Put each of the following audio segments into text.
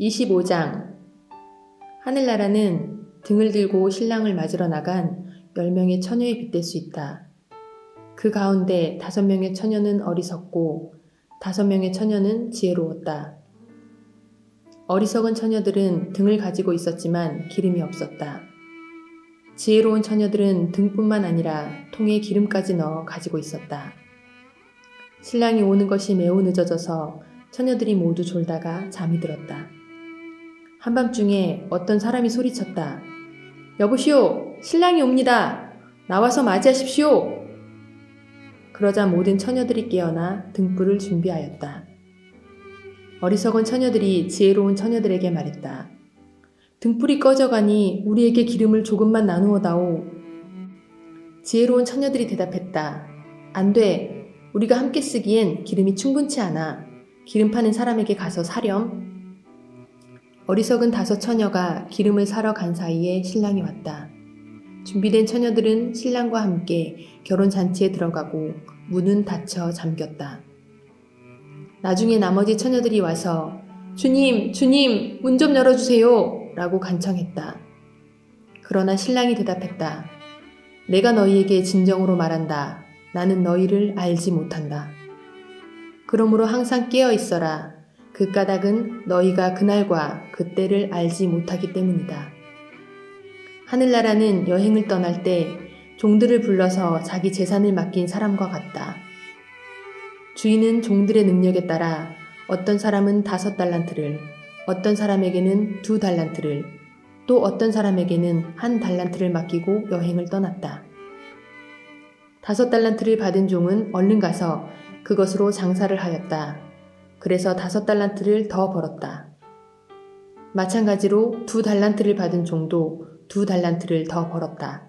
25장. 하늘나라는 등을 들고 신랑을 맞으러 나간 10명의 처녀에 빗댈 수 있다. 그 가운데 5명의 처녀는 어리석고 5명의 처녀는 지혜로웠다. 어리석은 처녀들은 등을 가지고 있었지만 기름이 없었다. 지혜로운 처녀들은 등뿐만 아니라 통에 기름까지 넣어 가지고 있었다. 신랑이 오는 것이 매우 늦어져서 처녀들이 모두 졸다가 잠이 들었다. 한밤중에 어떤 사람이 소리쳤다. 여보시오, 신랑이 옵니다. 나와서 맞이하십시오. 그러자 모든 처녀들이 깨어나 등불을 준비하였다. 어리석은 처녀들이 지혜로운 처녀들에게 말했다. 등불이 꺼져가니 우리에게 기름을 조금만 나누어 다오. 지혜로운 처녀들이 대답했다. 안 돼. 우리가 함께 쓰기엔 기름이 충분치 않아. 기름 파는 사람에게 가서 사렴. 어리석은 5 처녀가 기름을 사러 간 사이에 신랑이 왔다. 준비된 처녀들은 신랑과 함께 결혼잔치에 들어가고 문은 닫혀 잠겼다. 나중에 나머지 처녀들이 와서 주님, 주님, 문 좀 열어주세요 라고 간청했다. 그러나 신랑이 대답했다. 내가 너희에게 진정으로 말한다. 나는 너희를 알지 못한다. 그러므로 항상 깨어 있어라. 그 까닭은 너희가 그날과 그때를 알지 못하기 때문이다. 하늘나라는 여행을 떠날 때 종들을 불러서 자기 재산을 맡긴 사람과 같다. 주인은 종들의 능력에 따라 어떤 사람은 5달란트를, 어떤 사람에게는 2달란트를, 또 어떤 사람에게는 1달란트를 맡기고 여행을 떠났다. 5달란트를 받은 종은 얼른 가서 그것으로 장사를 하였다. 그래서 5달란트를 더 벌었다. 마찬가지로 2달란트를 받은 종도 2달란트를 더 벌었다.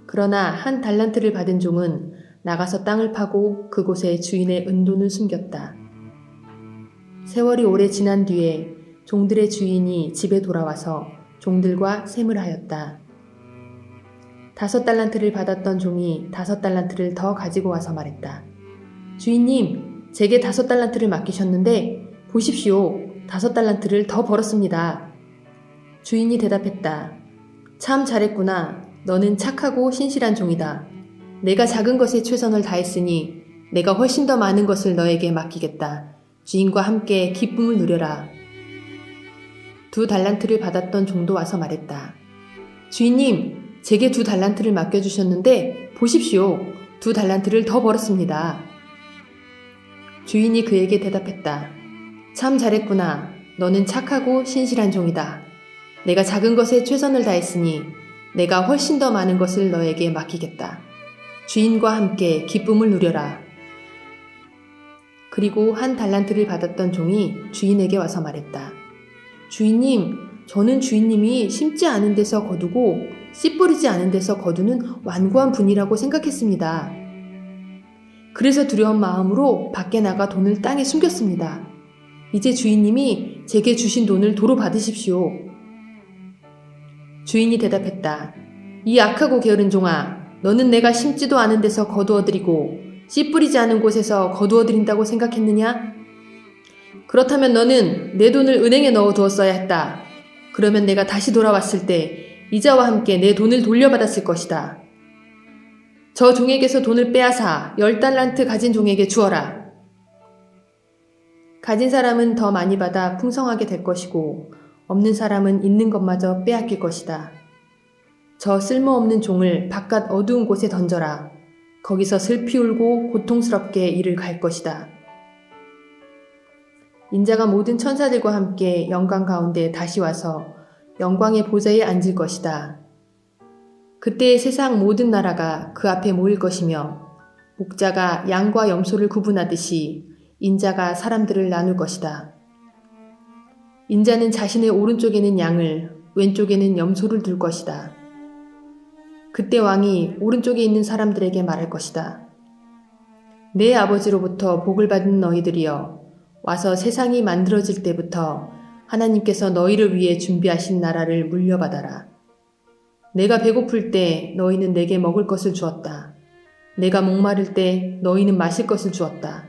그러나 1달란트를 받은 종은 나가서 땅을 파고 그곳에 주인의 은돈을 숨겼다. 세월이 오래 지난 뒤에 종들의 주인이 집에 돌아와서 종들과 셈을 하였다. 5달란트를 받았던 종이 5달란트를 더 가지고 와서 말했다. 주인님, 제게 5달란트를 맡기셨는데 보십시오. 5달란트를 더 벌었습니다. 주인이 대답했다. 참 잘했구나. 너는 착하고 신실한 종이다. 내가 작은 것에 최선을 다했으니 내가 훨씬 더 많은 것을 너에게 맡기겠다. 주인과 함께 기쁨을 누려라. 2달란트를 받았던 종도 와서 말했다. 주인님, 제게 2달란트를 맡겨주셨는데 보십시오. 2달란트를 더 벌었습니다. 주인이 그에게 대답했다. 참 잘했구나. 너는 착하고 신실한 종이다. 내가 작은 것에 최선을 다했으니 내가 훨씬 더 많은 것을 너에게 맡기겠다. 주인과 함께 기쁨을 누려라. 그리고 1달란트를 받았던 종이 주인에게 와서 말했다. 주인님, 저는 주인님이 심지 않은 데서 거두고 씨 뿌리지 않은 데서 거두는 완고한 분이라고 생각했습니다. 그래서 두려운 마음으로 밖에 나가 돈을 땅에 숨겼습니다. 이제 주인님이 제게 주신 돈을 도로 받으십시오. 주인이 대답했다. 이 악하고 게으른 종아, 너는 내가 심지도 않은 데서 거두어들이고 씨 뿌리지 않은 곳에서 거두어들인다고 생각했느냐? 그렇다면 너는 내 돈을 은행에 넣어 두었어야 했다. 그러면 내가 다시 돌아왔을 때 이자와 함께 내 돈을 돌려받았을 것이다. 저 종에게서 돈을 빼앗아 10달란트 가진 종에게 주어라. 가진 사람은 더 많이 받아 풍성하게 될 것이고 없는 사람은 있는 것마저 빼앗길 것이다. 저 쓸모없는 종을 바깥 어두운 곳에 던져라. 거기서 슬피 울고 고통스럽게 이를 갈 것이다. 인자가 모든 천사들과 함께 영광 가운데 다시 와서 영광의 보좌에 앉을 것이다. 그때의 세상 모든 나라가 그 앞에 모일 것이며 목자가 양과 염소를 구분하듯이 인자가 사람들을 나눌 것이다. 인자는 자신의 오른쪽에는 양을, 왼쪽에는 염소를 둘 것이다. 그때 왕이 오른쪽에 있는 사람들에게 말할 것이다. 내 아버지로부터 복을 받은 너희들이여, 와서 세상이 만들어질 때부터 하나님께서 너희를 위해 준비하신 나라를 물려받아라. 내가 배고플 때 너희는 내게 먹을 것을 주었다. 내가 목마를 때 너희는 마실 것을 주었다.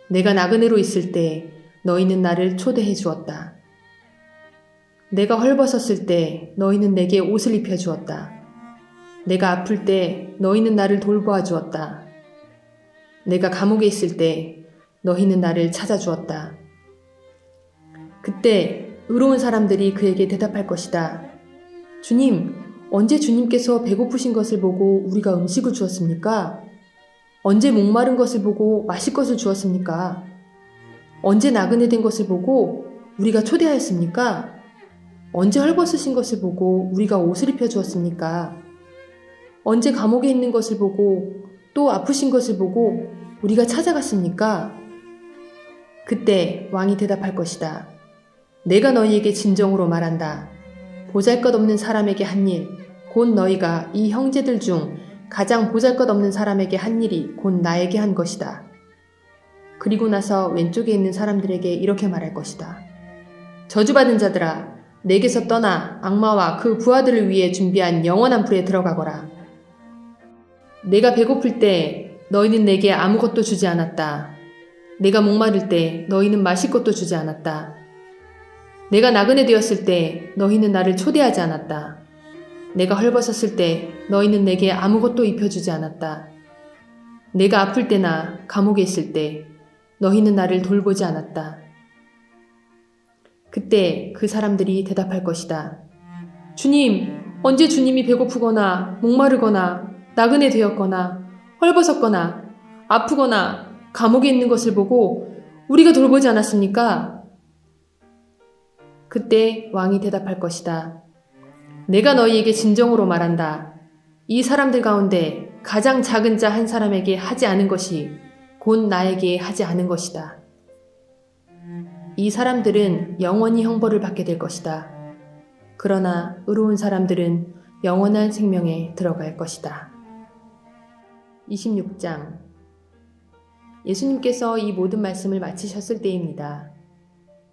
내가 나그네로 있을 때 너희는 나를 초대해 주었다. 내가 헐벗었을 때 너희는 내게 옷을 입혀 주었다. 내가 아플 때 너희는 나를 돌보아 주었다. 내가 감옥에 있을 때 너희는 나를 찾아주었다. 그때 의로운 사람들이 그에게 대답할 것이다. 주님, 언제 주님께서 배고프신 것을 보고 우리가 음식을 주었습니까? 언제 목마른 것을 보고 마실 것을 주었습니까? 언제 나그네 된 것을 보고 우리가 초대하였습니까? 언제 헐벗으신 것을 보고 우리가 옷을 입혀 주었습니까? 언제 감옥에 있는 것을 보고 또 아프신 것을 보고 우리가 찾아갔습니까? 그때 왕이 대답할 것이다. 내가 너희에게 진정으로 말한다. 보잘것없는 사람에게 한 일, 곧 너희가 이 형제들 중 가장 보잘것없는 사람에게 한 일이 곧 나에게 한 것이다. 그리고 나서 왼쪽에 있는 사람들에게 이렇게 말할 것이다. 저주받은 자들아, 내게서 떠나 악마와 그 부하들을 위해 준비한 영원한 불에 들어가거라. 내가 배고플 때 너희는 내게 아무것도 주지 않았다. 내가 목마를 때 너희는 마실 것도 주지 않았다. 내가 나그네 되었을 때 너희는 나를 초대하지 않았다. 내가 헐벗었을 때 너희는 내게 아무것도 입혀주지 않았다. 내가 아플 때나 감옥에 있을 때 너희는 나를 돌보지 않았다. 그때 그 사람들이 대답할 것이다. 주님, 언제 주님이 배고프거나 목마르거나 나그네 되었거나 헐벗었거나 아프거나 감옥에 있는 것을 보고 우리가 돌보지 않았습니까? 그때 왕이 대답할 것이다. 내가 너희에게 진정으로 말한다. 이 사람들 가운데 가장 작은 자 한 사람에게 하지 않은 것이 곧 나에게 하지 않은 것이다. 이 사람들은 영원히 형벌을 받게 될 것이다. 그러나 의로운 사람들은 영원한 생명에 들어갈 것이다. 26장. 예수님께서 이 모든 말씀을 마치셨을 때입니다.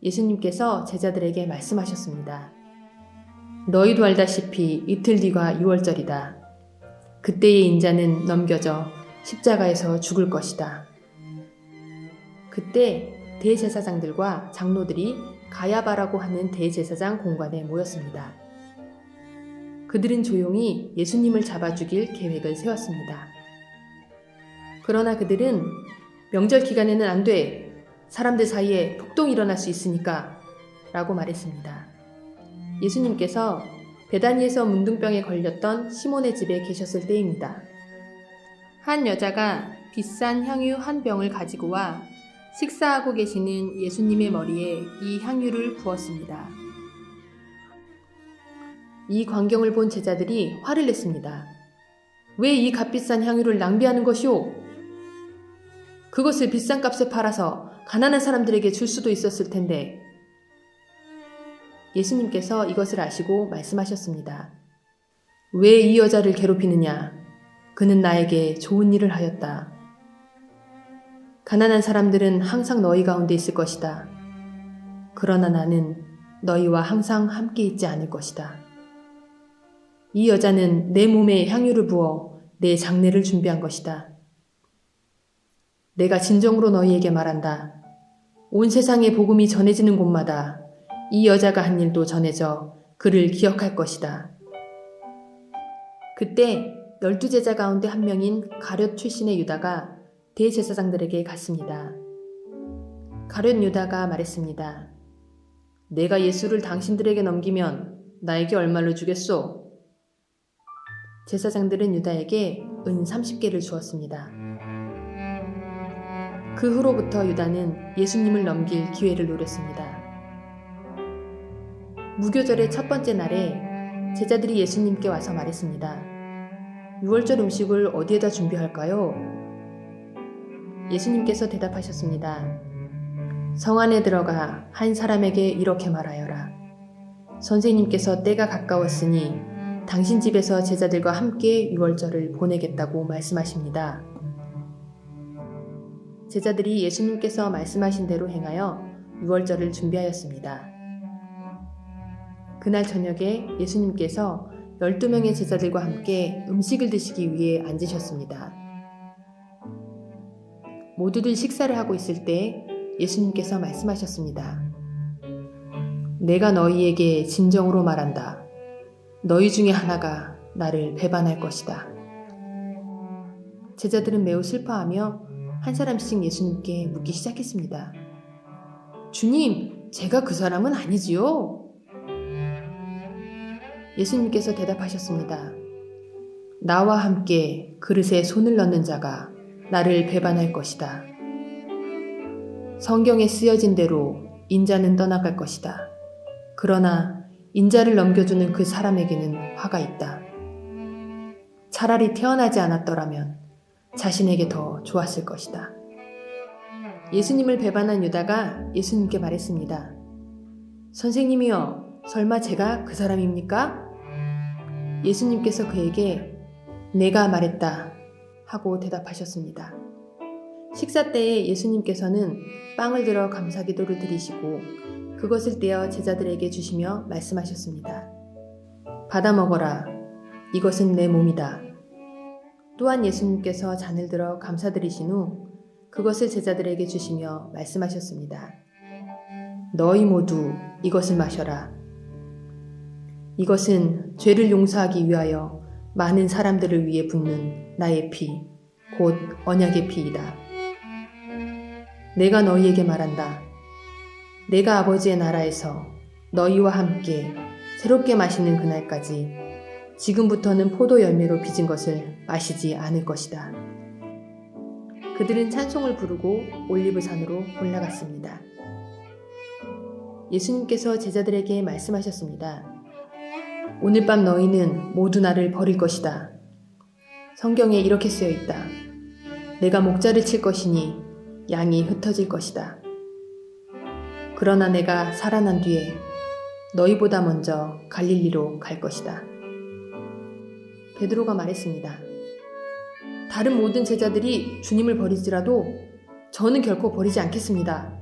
예수님께서 제자들에게 말씀하셨습니다. 너희도 알다시피 이틀 뒤가 유월절이다. 그때의 인자는 넘겨져 십자가에서 죽을 것이다. 그때 대제사장들과 장로들이 가야바라고 하는 대제사장 공관에 모였습니다. 그들은 조용히 예수님을 잡아 죽일 계획을 세웠습니다. 그러나 그들은 명절 기간에는 안 돼. 사람들 사이에 폭동이 일어날 수 있으니까 라고 말했습니다. 예수님께서 베다니에서 문둥병에 걸렸던 시몬의 집에 계셨을 때입니다. 한 여자가 비싼 향유 한 병을 가지고 와 식사하고 계시는 예수님의 머리에 이 향유를 부었습니다. 이 광경을 본 제자들이 화를 냈습니다. 왜 이 값비싼 향유를 낭비하는 것이오? 그것을 비싼 값에 팔아서 가난한 사람들에게 줄 수도 있었을 텐데. 예수님께서 이것을 아시고 말씀하셨습니다. 왜 이 여자를 괴롭히느냐? 그는 나에게 좋은 일을 하였다. 가난한 사람들은 항상 너희 가운데 있을 것이다. 그러나 나는 너희와 항상 함께 있지 않을 것이다. 이 여자는 내 몸에 향유를 부어 내 장례를 준비한 것이다. 내가 진정으로 너희에게 말한다. 온 세상에 복음이 전해지는 곳마다 이 여자가 한 일도 전해져 그를 기억할 것이다. 그때 12제자 가운데 한 명인 가룟 출신의 유다가 대제사장들에게 갔습니다. 가룟 유다가 말했습니다. 내가 예수를 당신들에게 넘기면 나에게 얼마를 주겠소? 제사장들은 유다에게 은 30개를 주었습니다. 그 후로부터 유다는 예수님을 넘길 기회를 노렸습니다. 무교절의 첫 번째 날에 제자들이 예수님께 와서 말했습니다. 유월절 음식을 어디에다 준비할까요? 예수님께서 대답하셨습니다. 성 안에 들어가 한 사람에게 이렇게 말하여라. 선생님께서 때가 가까웠으니 당신 집에서 제자들과 함께 유월절을 보내겠다고 말씀하십니다. 제자들이 예수님께서 말씀하신 대로 행하여 유월절을 준비하였습니다. 그날 저녁에 예수님께서 12명의 제자들과 함께 음식을 드시기 위해 앉으셨습니다. 모두들 식사를 하고 있을 때 예수님께서 말씀하셨습니다. 내가 너희에게 진정으로 말한다. 너희 중에 하나가 나를 배반할 것이다. 제자들은 매우 슬퍼하며 한 사람씩 예수님께 묻기 시작했습니다. 주님, 제가 그 사람은 아니지요? 예수님께서 대답하셨습니다. 나와 함께 그릇에 손을 넣는 자가 나를 배반할 것이다. 성경에 쓰여진 대로 인자는 떠나갈 것이다. 그러나 인자를 넘겨주는 그 사람에게는 화가 있다. 차라리 태어나지 않았더라면 자신에게 더 좋았을 것이다. 예수님을 배반한 유다가 예수님께 말했습니다. 선생님이여, 설마 제가 그 사람입니까? 예수님께서 그에게 내가 말했다 하고 대답하셨습니다. 식사 때에 예수님께서는 빵을 들어 감사기도를 드리시고 그것을 떼어 제자들에게 주시며 말씀하셨습니다. 받아 먹어라. 이것은 내 몸이다. 또한 예수님께서 잔을 들어 감사드리신 후 그것을 제자들에게 주시며 말씀하셨습니다. 너희 모두 이것을 마셔라. 이것은 죄를 용서하기 위하여 많은 사람들을 위해 붓는 나의 피, 곧 언약의 피이다. 내가 너희에게 말한다. 내가 아버지의 나라에서 너희와 함께 새롭게 마시는 그날까지 지금부터는 포도 열매로 빚은 것을 마시지 않을 것이다. 그들은 찬송을 부르고 올리브산으로 올라갔습니다. 예수님께서 제자들에게 말씀하셨습니다. 오늘 밤 너희는 모두 나를 버릴 것이다. 성경에 이렇게 쓰여 있다. 내가 목자를 칠 것이니 양이 흩어질 것이다. 그러나 내가 살아난 뒤에 너희보다 먼저 갈릴리로 갈 것이다. 베드로가 말했습니다. 다른 모든 제자들이 주님을 버리지라도 저는 결코 버리지 않겠습니다.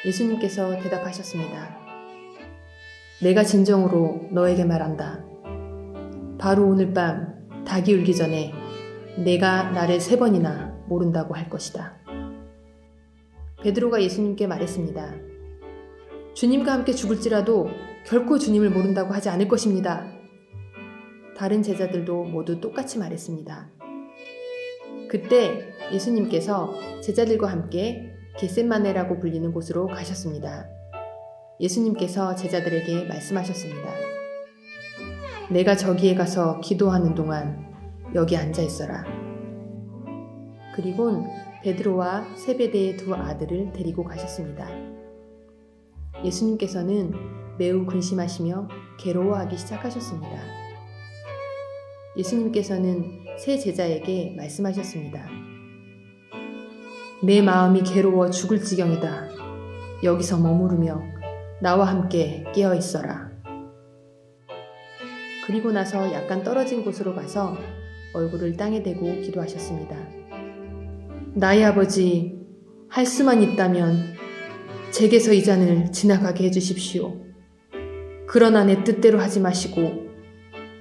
예수님께서 대답하셨습니다. 내가 진정으로 너에게 말한다. 바로 오늘 밤 닭이 울기 전에 내가 나를 3번이나 모른다고 할 것이다. 베드로가 예수님께 말했습니다. 주님과 함께 죽을지라도 결코 주님을 모른다고 하지 않을 것입니다. 다른 제자들도 모두 똑같이 말했습니다. 그때 예수님께서 제자들과 함께 겟셋마네라고 불리는 곳으로 가셨습니다. 예수님께서 제자들에게 말씀하셨습니다. 내가 저기에 가서 기도하는 동안 여기 앉아 있어라. 그리곤 베드로와 세베대의 2 아들을 데리고 가셨습니다. 예수님께서는 매우 근심하시며 괴로워하기 시작하셨습니다. 예수님께서는 세 제자에게 말씀하셨습니다. 내 마음이 괴로워 죽을 지경이다. 여기서 머무르며 나와 함께 깨어 있어라. 그리고 나서 약간 떨어진 곳으로 가서 얼굴을 땅에 대고 기도하셨습니다. 나의 아버지, 할 수만 있다면 제게서 이 잔을 지나가게 해주십시오. 그러나 내 뜻대로 하지 마시고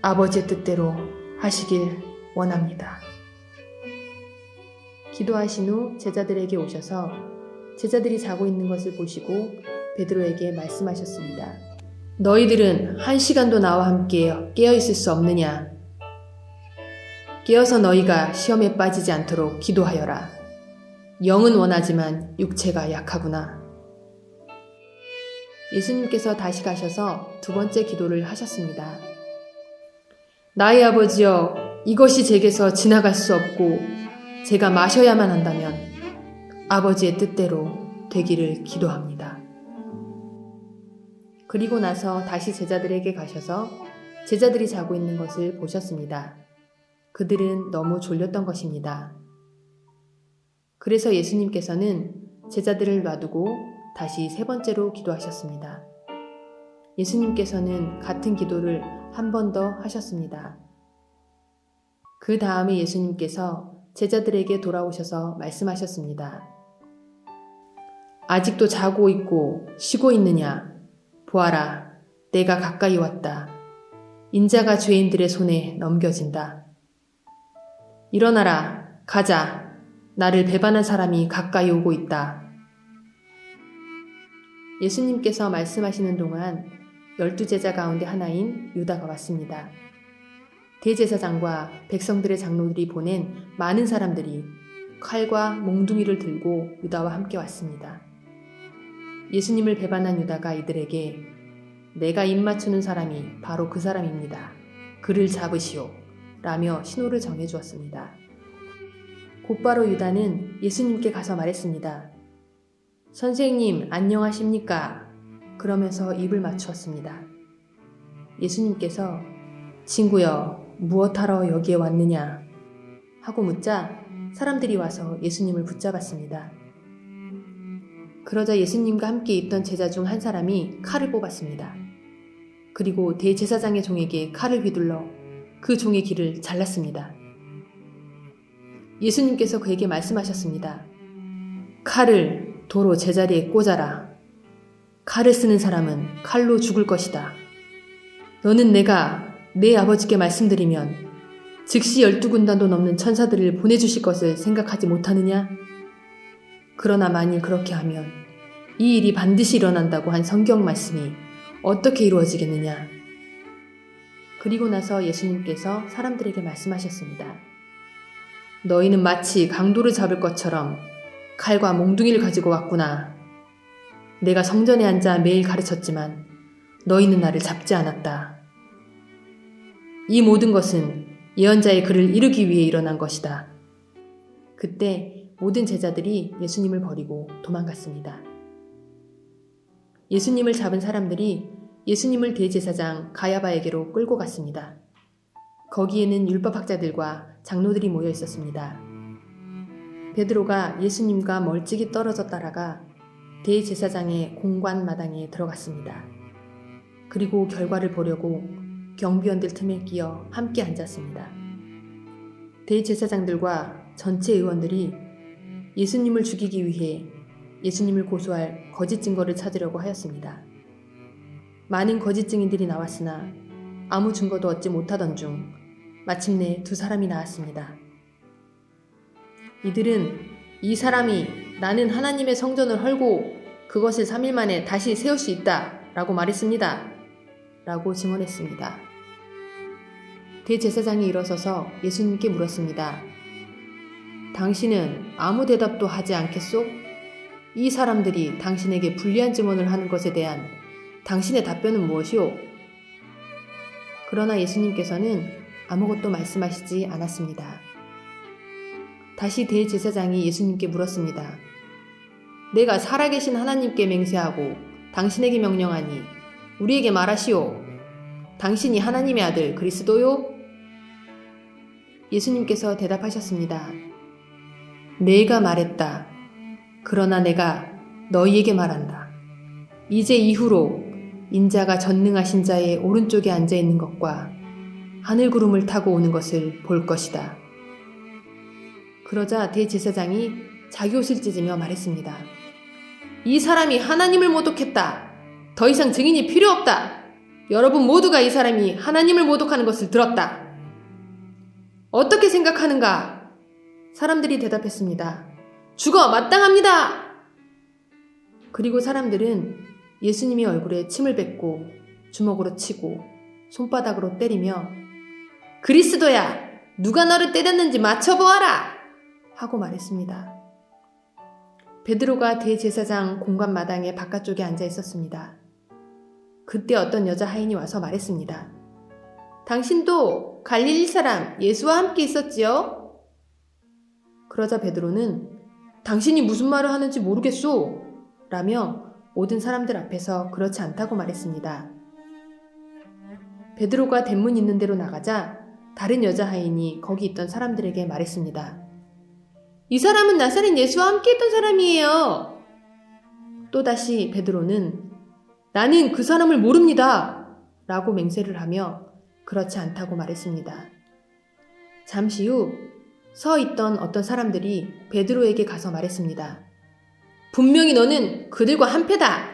아버지의 뜻대로 하시길 원합니다. 기도하신 후 제자들에게 오셔서 제자들이 자고 있는 것을 보시고 베드로에게 말씀하셨습니다. 너희들은 1시간도 나와 함께 깨어 있을 수 없느냐? 깨어서 너희가 시험에 빠지지 않도록 기도하여라. 영은 원하지만 육체가 약하구나. 예수님께서 다시 가셔서 2번째 기도를 하셨습니다. 나의 아버지여, 이것이 제게서 지나갈 수 없고 제가 마셔야만 한다면 아버지의 뜻대로 되기를 기도합니다. 그리고 나서 다시 제자들에게 가셔서 제자들이 자고 있는 것을 보셨습니다. 그들은 너무 졸렸던 것입니다. 그래서 예수님께서는 제자들을 놔두고 다시 3번째로 기도하셨습니다. 예수님께서는 같은 기도를 한 번 더 하셨습니다. 그 다음에 예수님께서 제자들에게 돌아오셔서 말씀하셨습니다. 아직도 자고 있고 쉬고 있느냐? 보아라, 내가 가까이 왔다. 인자가 죄인들의 손에 넘겨진다. 일어나라, 가자. 나를 배반한 사람이 가까이 오고 있다. 예수님께서 말씀하시는 동안 12제자 가운데 하나인 유다가 왔습니다. 대제사장과 백성들의 장로들이 보낸 많은 사람들이 칼과 몽둥이를 들고 유다와 함께 왔습니다. 예수님을 배반한 유다가 이들에게 내가 입맞추는 사람이 바로 그 사람입니다. 그를 잡으시오. 라며 신호를 정해주었습니다. 곧바로 유다는 예수님께 가서 말했습니다. 선생님, 안녕하십니까? 그러면서 입을 맞추었습니다. 예수님께서 친구여, 무엇하러 여기에 왔느냐? 하고 묻자 사람들이 와서 예수님을 붙잡았습니다. 그러자 예수님과 함께 있던 제자 중 한 사람이 칼을 뽑았습니다. 그리고 대제사장의 종에게 칼을 휘둘러 그 종의 귀를 잘랐습니다. 예수님께서 그에게 말씀하셨습니다. 칼을 도로 제자리에 꽂아라. 칼을 쓰는 사람은 칼로 죽을 것이다. 너는 내가 내 아버지께 말씀드리면 즉시 12군단도 넘는 천사들을 보내주실 것을 생각하지 못하느냐? 그러나 만일 그렇게 하면 이 일이 반드시 일어난다고 한 성경 말씀이 어떻게 이루어지겠느냐? 그리고 나서 예수님께서 사람들에게 말씀하셨습니다. 너희는 마치 강도를 잡을 것처럼 칼과 몽둥이를 가지고 왔구나. 내가 성전에 앉아 매일 가르쳤지만 너희는 나를 잡지 않았다. 이 모든 것은 예언자의 글을 이루기 위해 일어난 것이다. 그때 모든 제자들이 예수님을 버리고 도망갔습니다. 예수님을 잡은 사람들이 예수님을 대제사장 가야바에게로 끌고 갔습니다. 거기에는 율법학자들과 장로들이 모여 있었습니다. 베드로가 예수님과 멀찍이 떨어져 따라가 대제사장의 공관 마당에 들어갔습니다. 그리고 결과를 보려고 경비원들 틈에 끼어 함께 앉았습니다. 대제사장들과 전체 의원들이 예수님을 죽이기 위해 예수님을 고소할 거짓 증거를 찾으려고 하였습니다. 많은 거짓 증인들이 나왔으나 아무 증거도 얻지 못하던 중 마침내 두 사람이 나왔습니다. 이들은 이 사람이 나는 하나님의 성전을 헐고 그것을 3일 만에 다시 세울 수 있다 라고 말했습니다. 라고 증언했습니다. 대제사장이 일어서서 예수님께 물었습니다. 당신은 아무 대답도 하지 않겠소? 이 사람들이 당신에게 불리한 증언을 하는 것에 대한 당신의 답변은 무엇이오? 그러나 예수님께서는 아무것도 말씀하시지 않았습니다. 다시 대제사장이 예수님께 물었습니다. 내가 살아계신 하나님께 맹세하고 당신에게 명령하니 우리에게 말하시오. 당신이 하나님의 아들 그리스도요? 예수님께서 대답하셨습니다. 내가 말했다. 그러나 내가 너희에게 말한다. 이제 이후로 인자가 전능하신 자의 오른쪽에 앉아있는 것과 하늘 구름을 타고 오는 것을 볼 것이다. 그러자 대제사장이 자기 옷을 찢으며 말했습니다. 이 사람이 하나님을 모독했다. 더 이상 증인이 필요 없다. 여러분 모두가 이 사람이 하나님을 모독하는 것을 들었다. 어떻게 생각하는가? 사람들이 대답했습니다. 죽어 마땅합니다. 그리고 사람들은 예수님의 얼굴에 침을 뱉고 주먹으로 치고 손바닥으로 때리며 그리스도야! 누가 너를 때렸는지 맞춰보아라! 하고 말했습니다. 베드로가 대제사장 공관 마당의 바깥쪽에 앉아 있었습니다. 그때 어떤 여자 하인이 와서 말했습니다. 당신도 갈릴리 사람 예수와 함께 있었지요? 그러자 베드로는 당신이 무슨 말을 하는지 모르겠소 라며 모든 사람들 앞에서 그렇지 않다고 말했습니다. 베드로가 대문 있는 데로 나가자 다른 여자 하인이 거기 있던 사람들에게 말했습니다. 이 사람은 나사렛 예수와 함께 했던 사람이에요. 또다시 베드로는 나는 그 사람을 모릅니다 라고 맹세를 하며 그렇지 않다고 말했습니다. 잠시 후 서 있던 어떤 사람들이 베드로에게 가서 말했습니다. 분명히 너는 그들과 한패다.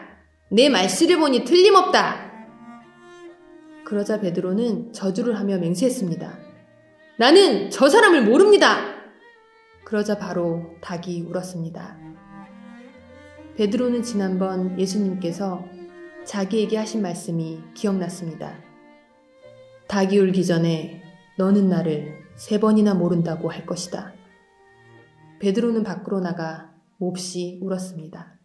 내 말씨를 보니 틀림없다. 그러자 베드로는 저주를 하며 맹세했습니다. 나는 저 사람을 모릅니다. 그러자 바로 닭이 울었습니다. 베드로는 지난번 예수님께서 자기에게 하신 말씀이 기억났습니다. 닭이 울기 전에 너는 나를 3번이나 모른다고 할 것이다. 베드로는 밖으로 나가 몹시 울었습니다.